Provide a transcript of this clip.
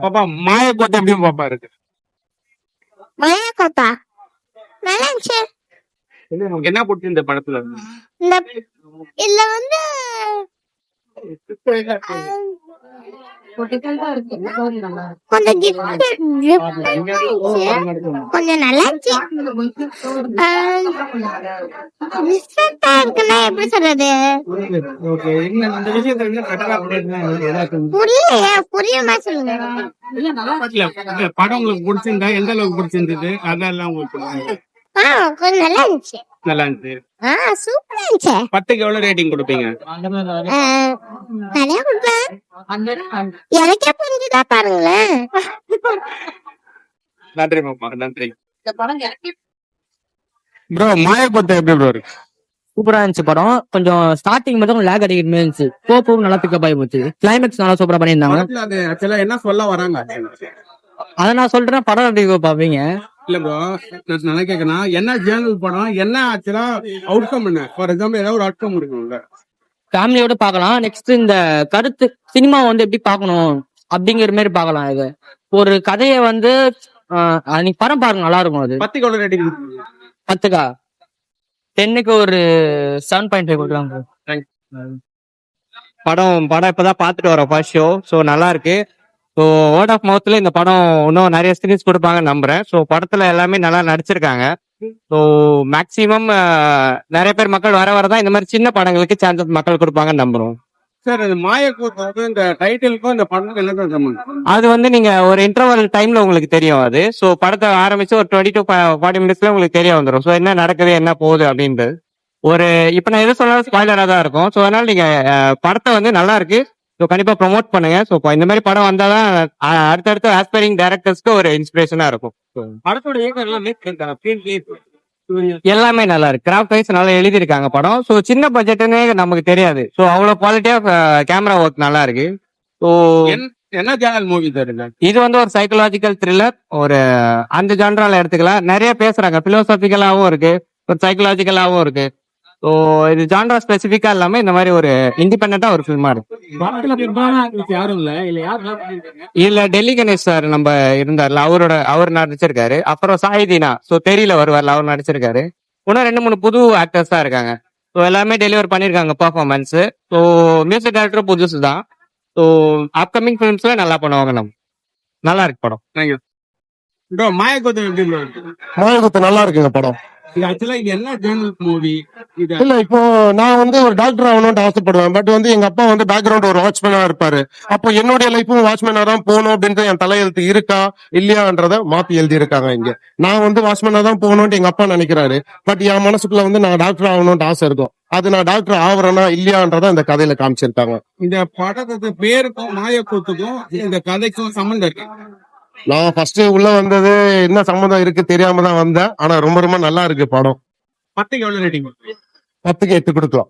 பாப்பா மாய கோட்டை எப்படி பாப்பா இருக்கு? மாயா கோத்தா நல்லா இருந்துச்சு. உங்களுக்கு என்ன பிடிச்சி இந்த படத்துல? இந்த இதுல வந்து கொஞ்சம் கொஞ்சம் நல்லா இருந்துச்சு. டிஃப்ரெண்டா இருக்குன்னா எப்படி சொல்றது புரியலையே, புரியுமா சொல்லுங்க. படம் உங்களுக்கு பிடிச்சிருந்தா எந்த அளவுக்கு பிடிச்சிருந்தது? அதெல்லாம் உங்களுக்கு கொஞ்சம் நல்லா இருந்துச்சு. நல்லா இருந்துச்சு. சூப்பரா இருந்துச்சு. 10க்கு எவ்வளவு ரேட்டிங் கொடுப்பீங்க? நிறைய கொடுப்பேன். எனக்கே புரிஞ்சுதா பாருங்களேன். நன்றி மாமா, நன்றி. ப்ரோ மாயக்கோட்டை எப்படி ப்ரோ இருக்கு? சூப்பரா இருந்துச்சு படம். கொஞ்சம் ஸ்டார்டிங் மட்டும் லேக் அடிக்கிற மாதிரி இருந்துச்சு. போகும் நல்லா பிக்கப் ஆகி போச்சு. கிளைமேக்ஸ் நல்லா சூப்பரா பண்ணியிருந்தாங்க. அது ஆக்சுவலா என்ன சொல்ல வராங்க? அதை நான் சொல்றேன், படம் எப்படி பாப்பீங்க? இல்ல ப்ரோ, நல்லா கேட்கணும். என்ன ஜேர்னல் படம், என்ன ஆக்சுவலா அவுட்கம் என்ன? ஃபார் எக்ஸாம்பிள் ஏதாவது ஒரு அவுட்கம் இருக்கும்ல, ஃபேமிலியோட பார்க்கலாம். நெக்ஸ்ட் இந்த கருத்து சினிமா வந்து எப்படி பார்க்கணும் அப்படிங்கிற மாதிரி பார்க்கலாம். இது ஒரு கதையை வந்து நீங்க படம் பாருங்க, நல்லா இருக்கும். அது 10க்கு எவ்வளவு ரேட்டிங்? 10க்கா 10க்கு ஒரு 7.5 கொடுக்கலாம். படம் இப்பதான் பாத்துட்டு வரோம் ஃபர்ஸ்ட் ஷோ. ஸோ நல்லா இருக்கு. ஸோ வேர்ட் ஆஃப் மவுத்ல இந்த படம் இன்னும் நிறைய ஸ்கிரீன்ஸ் கொடுப்பாங்கன்னு நம்புறேன். ஸோ படத்துல எல்லாமே நல்லா நடிச்சிருக்காங்க. ஸோ மேக்சிமம் நிறைய பேர் மக்கள் வரதான் இந்த மாதிரி சின்ன படங்களுக்கு சான்சஸ் மக்கள் கொடுப்பாங்கன்னு நம்புறோம். சார் இந்த மாயக்கூத்துக்கும் இந்த டைட்டிலுக்கும் இந்த படத்துக்கு என்ன சம்பந்தம்? அது வந்து நீங்க ஒரு இன்டர்வல் டைம்ல உங்களுக்கு தெரியும். அது ஸோ படத்தை ஆரம்பிச்சு ஒரு 20 to 40 மினிட்ஸ்ல உங்களுக்கு தெரிய வந்துடும். ஸோ என்ன நடக்குது, என்ன போகுது அப்படின்றது. இப்ப நான் எது சொன்னாலும் ஸ்பாய்லரா தான் இருக்கும். ஸோ அதனால நீங்க படத்தை வந்து நல்லா இருக்கு, ஸோ கண்டிப்பா ப்ரொமோட் பண்ணுங்க. ஸோ இந்த மாதிரி படம் வந்தாதான் அடுத்தடுத்த ஆஸ்பைரிங் டைரக்டர்ஸ்க்கு ஒரு இன்ஸ்பிரேஷனா இருக்கும். படத்தோட எல்லாமே நல்லா இருக்கு. கிராஃப்ட் வைஸ் நல்லா எழுதியிருக்காங்க படம். ஸோ சின்ன பட்ஜெட்னே நமக்கு தெரியாது. ஸோ அவ்வளவு குவாலிட்டியா கேமரா ஒர்க் நல்லா இருக்கு. ஸோ என்ன ஜேர்னல் மூவி தருங்க? இது வந்து ஒரு சைக்கலாஜிக்கல் த்ரில்லர். ஒரு அந்த ஜான்ரால எடுத்துக்கலாம். நிறைய பேசுறாங்க, பிலோசாபிக்கலாவும் இருக்கு, ஒரு சைக்கலாஜிக்கலாவும் இருக்கு. ஸோ இது ஜான்ரா ஸ்பெசிபிக்கா இல்லாம இந்த மாதிரி ஒரு இண்டிபெண்டா ஒரு ஃபில்மா இருக்கு. யாரும் இல்ல டெல்லி கணேஷ் சார் நம்ம இருந்தார்ல, அவர் நடிச்சிருக்காரு. அப்புறம் சாயிதீனா, ஸோ தெரியல வருவார்ல, அவர் நடிச்சிருக்காரு. இன்னும் 2-3 புது ஆக்டர்ஸ் தான் இருக்காங்க. ஸோ எல்லாமே டெலிவர் பண்ணிருக்காங்க பர்ஃபார்மன்ஸ். ஸோ மியூசிக் டைரக்டர் புதுசு தான். ஸோ அப்கமிங் ஃபிலிம்ஸ்ல நல்லா பண்ணுவாங்க. நம்ம நல்லா இருக்கு படம். Thank you bro. மாயக்கூத்து எப்படி ப்ரோ இருக்கு? மாயக்கூத்து நல்லா இருக்குங்க படம். ஆக்சுவலா இது என்ன ஜேர்னல் மூவி? இல்ல இப்போ நான் வந்து ஒரு டாக்டர் ஆகணும்னு ஆசைப்படுவேன். பட் வந்து எங்க அப்பா வந்து பேக்ரவுண்ட் ஒரு வாட்ச்மேனா இருப்பாரு. அப்போ என்னுடைய லைஃப்பும் வாட்ச்மேனா தான் போகணும் அப்படின்றது என் தலையெழுத்து இருக்கா இல்லையான்றத மாத்தி எழுதி இருக்காங்க இங்க. நான் வந்து வாட்ச்மேனா தான் போகணும்னு எங்க அப்பா நினைக்கிறாரு. பட் என் மனசுக்குள்ள வந்து நான் டாக்டர் ஆகணும்னு ஆசை இருக்கும். அது நான் டாக்டர் ஆகுறேனா இல்லையான்றத இந்த கதையில காமிச்சிருக்காங்க. இந்த படத்துக்கு பேருக்கும் மாயக்கூத்துக்கும் இந்த கதைக்கும் சம்பந்தம் இருக்கு. நான் ஃபர்ஸ்ட் உள்ள வந்தது என்ன சம்மந்தம் இருக்கு தெரியாம தான் வந்தேன். ஆனா ரொம்ப ரொம்ப நல்லா இருக்கு படம். 10க்கு எவ்வளவு ரேட்டிங்? 10க்கு 8 கொடுக்கலாம்.